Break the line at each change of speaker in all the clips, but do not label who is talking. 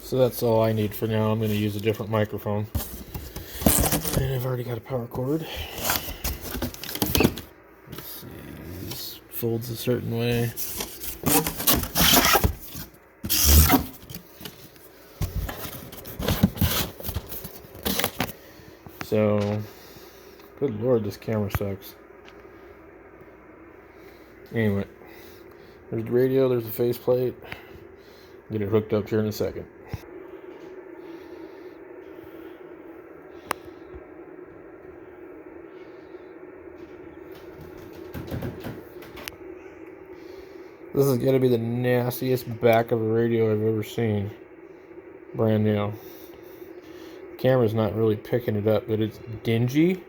So that's all I need for now. I'm going to use a different microphone. And I've already got a power cord. Let's see. This folds a certain way. So, good lord, this camera sucks. Anyway, there's the radio, there's the faceplate. Get it hooked up here in a second. This is going to be the nastiest back of a radio I've ever seen. Brand new. Camera's not really picking it up, but it's dingy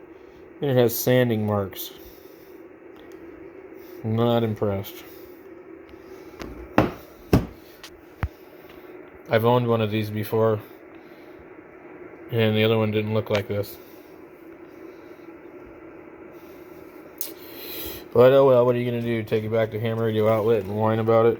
and it has sanding marks. Not impressed. I've owned one of these before, and the other one didn't look like this. But oh well, what are you going to do? Take it back to ham radio outlet and whine about it?